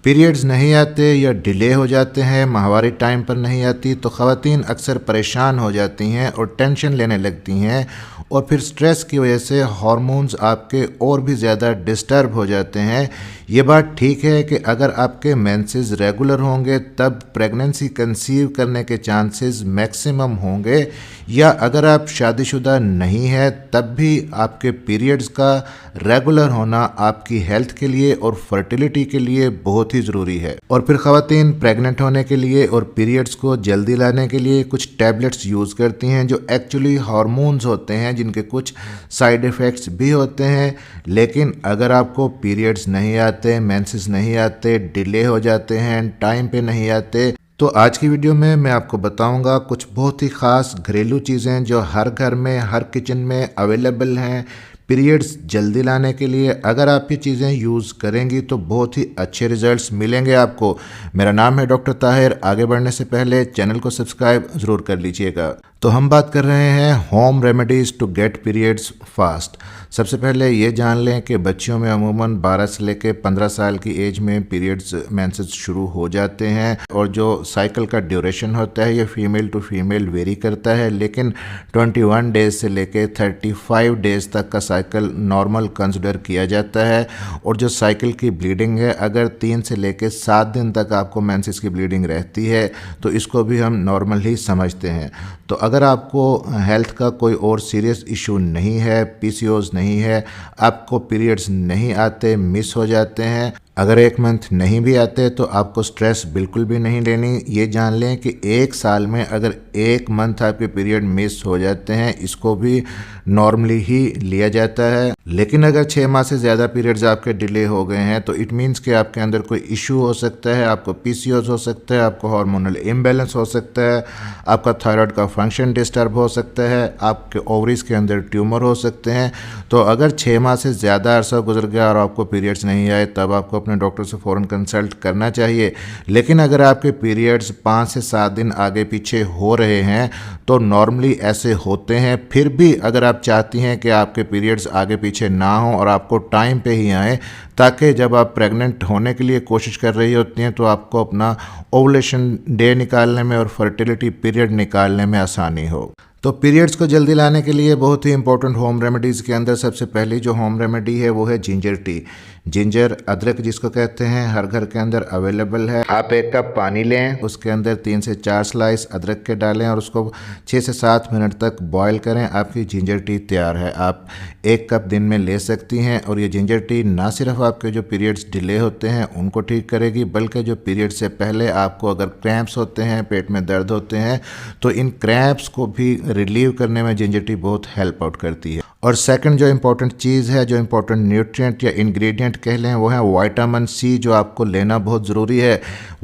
Periods नहीं आते या डिले हो जाते हैं, माहवारी टाइम पर नहीं आती, तो ख़वातीन अक्सर परेशान हो जाती हैं और टेंशन लेने लगती हैं और फिर स्ट्रेस की वजह से हार्मोन्स आपके और भी ज़्यादा डिस्टर्ब हो जाते हैं। ये बात ठीक है कि अगर आपके मेंसेस रेगुलर होंगे तब प्रेगनेंसी कंसीव करने के चांसेस मैक्सिमम होंगे, या अगर आप शादीशुदा नहीं है तब भी आपके पीरियड्स का रेगुलर होना आपकी हेल्थ के लिए और फर्टिलिटी के लिए बहुत ही ज़रूरी है। और फिर ख़वातीन प्रेग्नेंट होने के लिए और पीरियड्स को जल्दी लाने के लिए कुछ टैबलेट्स यूज़ करती हैं जो एक्चुअली हार्मोन्स होते हैं, जिनके कुछ साइड इफ़ेक्ट्स भी होते हैं। लेकिन अगर आपको पीरियड्स नहीं आते, मेंसेस नहीं आते, डिले हो जाते हैं, टाइम पे नहीं आते, तो आज की वीडियो में मैं आपको बताऊंगा कुछ बहुत ही ख़ास घरेलू चीज़ें जो हर घर में, हर किचन में अवेलेबल हैं पीरियड्स जल्दी लाने के लिए। अगर आप ये चीज़ें यूज़ करेंगी तो बहुत ही अच्छे रिजल्ट्स मिलेंगे आपको। मेरा नाम है डॉक्टर ताहिर। आगे बढ़ने से पहले चैनल को सब्सक्राइब ज़रूर कर लीजिएगा। तो हम बात कर रहे हैं home remedies to get periods fast. सबसे पहले ये जान लें कि बच्चियों में अमूमन 12 से लेकर 15 साल की एज में पीरियड्स मेंसेस शुरू हो जाते हैं और जो साइकिल का ड्यूरेशन होता है ये फीमेल टू फीमेल वेरी करता है, लेकिन 21 डेज से लेकर 35 डेज तक का साइकिल नॉर्मल कंसिडर किया जाता है। और जो साइकिल की ब्लीडिंग है, अगर 3 से लेकर 7 दिन तक आपको मेंसेस की ब्लीडिंग रहती है तो इसको भी हम नॉर्मल ही समझते हैं। तो अगर आपको हेल्थ का कोई और सीरियस इशू नहीं है, पीसीओएस नहीं है, आपको पीरियड्स नहीं आते, मिस हो जाते हैं, अगर 1 मंथ नहीं भी आते तो आपको स्ट्रेस बिल्कुल भी नहीं लेनी। ये जान लें कि 1 साल में अगर 1 मंथ आपके पीरियड मिस हो जाते हैं, इसको भी नॉर्मली ही लिया जाता है। लेकिन अगर 6 माह से ज़्यादा पीरियड्स आपके डिले हो गए हैं तो इट मीन्स कि आपके अंदर कोई इशू हो सकता है, आपको पीसीओएस हो सकता है, आपको हार्मोनल इम्बैलेंस हो सकता है, आपका थायराइड का फंक्शन डिस्टर्ब हो सकता है, आपके ओवरीज के अंदर ट्यूमर हो सकते हैं। तो अगर 6 माह से ज़्यादा अरसा गुजर गया और आपको पीरियड्स नहीं आए तब आपको अपने डॉक्टर से फ़ौरन कंसल्ट करना चाहिए। लेकिन अगर आपके पीरियड्स 5 से 7 दिन आगे पीछे हो रहे हैं तो नॉर्मली ऐसे होते हैं। फिर भी अगर आप चाहती हैं कि आपके पीरियड्स आगे पीछे ना हो और आपको टाइम पे ही आए, ताकि जब आप प्रेग्नेंट होने के लिए कोशिश कर रही होती हैं तो आपको अपना ओवुलेशन डे निकालने में और फर्टिलिटी पीरियड निकालने में आसानी हो। तो पीरियड्स को जल्दी लाने के लिए बहुत ही इंपॉर्टेंट होम रेमेडीज़ के अंदर सबसे पहली जो होम रेमेडी है वो है जिंजर टी। जिंजर अदरक जिसको कहते हैं, हर घर के अंदर अवेलेबल है। आप 1 कप पानी लें, उसके अंदर 3 से 4 स्लाइस अदरक के डालें और उसको 6 से 7 मिनट तक बॉयल करें। आपकी जिंजर टी तैयार है। आप 1 कप दिन में ले सकती हैं और ये जिंजर टी ना सिर्फ आपके जो पीरियड्स डिले होते हैं उनको ठीक करेगी, बल्कि जो पीरियड से पहले आपको अगर क्रैम्प्स होते हैं, पेट में दर्द होते हैं, तो इन क्रैम्प्स को भी रिलीव करने में जिंजर टी बहुत हेल्प आउट करती है। और सेकंड जो इम्पोर्टेंट चीज़ है, जो इम्पोर्टेंट न्यूट्रिएंट या इंग्रेडिएंट कह लें, वो है विटामिन सी, जो आपको लेना बहुत ज़रूरी है।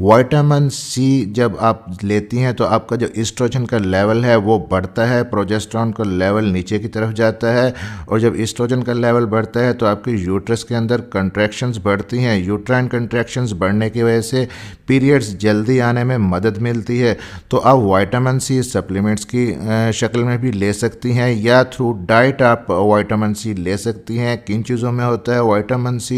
विटामिन सी जब आप लेती हैं तो आपका जो एस्ट्रोजन का लेवल है वो बढ़ता है, प्रोजेस्टेरॉन का लेवल नीचे की तरफ जाता है, और जब एस्ट्रोजन का लेवल बढ़ता है तो आपकी यूट्रस के अंदर कंट्रैक्शंस बढ़ती हैं। यूट्राइन कंट्रैक्शंस बढ़ने की वजह से पीरियड्स जल्दी आने में मदद मिलती है। तो आप विटामिन सी सप्लीमेंट्स की शक्ल में भी ले सकती हैं या थ्रू डाइट आप विटामिन सी ले सकती हैं। किन चीज़ों में होता है विटामिन सी?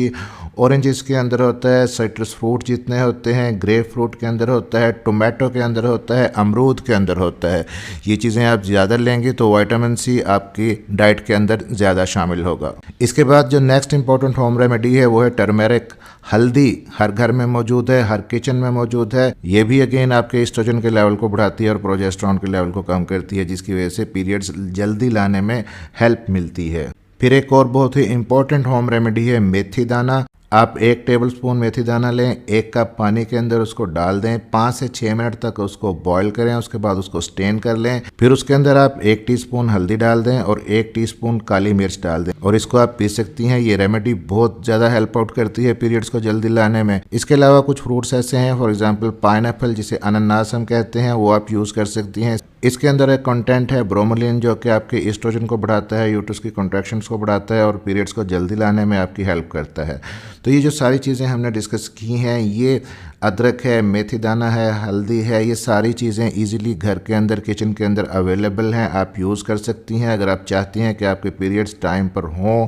ऑरेंजेस के अंदर होता है, साइट्रस फ्रूट जितने होते हैं, ग्रेप फ्रूट के अंदर होता है, टोमेटो के अंदर होता है, अमरूद के अंदर होता है। ये चीज़ें आप ज़्यादा लेंगे तो विटामिन सी आपकी डाइट के अंदर ज़्यादा शामिल होगा। इसके बाद जो नेक्स्ट इंपॉर्टेंट होम रेमेडी है वो है टर्मेरिक। हल्दी हर घर में मौजूद है, हर किचन में मौजूद है। ये भी अगेन आपके एस्ट्रोजन के लेवल को बढ़ाती है और प्रोजेस्टेरॉन के लेवल को कम करती है, जिसकी वजह से पीरियड्स जल्दी लाने में हेल्प मिलती है। फिर एक और बहुत ही इंपॉर्टेंट होम रेमेडी है मेथी दाना। आप 1 टेबलस्पून मेथी दाना लें, 1 कप पानी के अंदर उसको डाल दें, 5 से 6 मिनट तक उसको बॉईल करें, उसके बाद उसको स्टेन कर लें। फिर उसके अंदर आप 1 टीस्पून हल्दी डाल दें और 1 टीस्पून काली मिर्च डाल दें और इसको आप पी सकती हैं। ये रेमेडी बहुत ज़्यादा हेल्प आउट करती है पीरियड्स को जल्दी लाने में। इसके अलावा कुछ फ्रूट्स ऐसे हैं, फॉर एग्जाम्पल पाइनएप्पल जिसे अनानास हम कहते हैं, वो आप यूज़ कर सकती हैं। इसके अंदर एक कंटेंट है ब्रोमोलिन, जो कि आपके एस्ट्रोजन को बढ़ाता है, यूट्रस की कॉन्ट्रैक्शंस को बढ़ाता है और पीरियड्स को जल्दी लाने में आपकी हेल्प करता है। तो ये जो सारी चीज़ें हमने डिस्कस की हैं, ये अदरक है, मेथी दाना है, हल्दी है, ये सारी चीज़ें इजीली घर के अंदर, किचन के अंदर अवेलेबल हैं, आप यूज़ कर सकती हैं। अगर आप चाहती हैं कि आपके पीरियड्स टाइम पर हों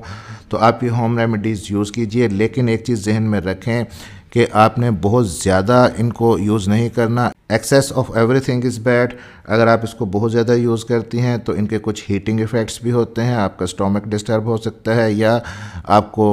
तो आप ये होम रेमेडीज़ यूज़ कीजिए। लेकिन एक चीज़ जहन में रखें कि आपने बहुत ज़्यादा इनको यूज़ नहीं करना। Excess of everything is bad. अगर आप इसको बहुत ज़्यादा यूज़ करती हैं तो इनके कुछ हीटिंग इफ़ेक्ट्स भी होते हैं, आपका स्टोमक डिस्टर्ब हो सकता है या आपको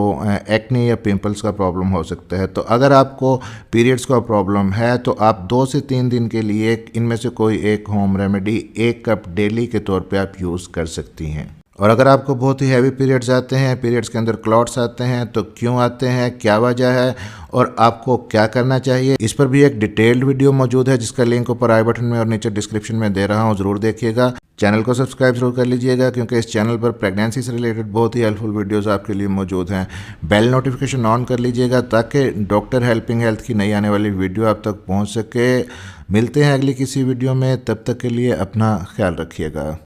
एक्ने या पिंपल्स का प्रॉब्लम हो सकता है। तो अगर आपको पीरियड्स का प्रॉब्लम है तो आप 2 से 3 दिन के लिए इनमें से कोई एक होम रेमेडी 1 कप डेली के तौर पे आप यूज़ कर सकती हैं। और अगर आपको बहुत ही हैवी पीरियड्स आते हैं, पीरियड्स के अंदर क्लॉट्स आते हैं, तो क्यों आते हैं, क्या वजह है और आपको क्या करना चाहिए, इस पर भी एक डिटेल्ड वीडियो मौजूद है जिसका लिंक ऊपर आई बटन में और नीचे डिस्क्रिप्शन में दे रहा हूँ, ज़रूर देखिएगा। चैनल को सब्सक्राइब जरूर कर लीजिएगा क्योंकि इस चैनल पर प्रेगनेंसी से रिलेटेड बहुत ही हेल्पफुल वीडियोस आपके लिए मौजूद हैं। बेल नोटिफिकेशन ऑन कर लीजिएगा ताकि डॉक्टर हेल्पिंग हेल्थ की नई आने वाली वीडियो आप तक पहुंच सके। मिलते हैं अगली किसी वीडियो में, तब तक के लिए अपना ख्याल रखिएगा।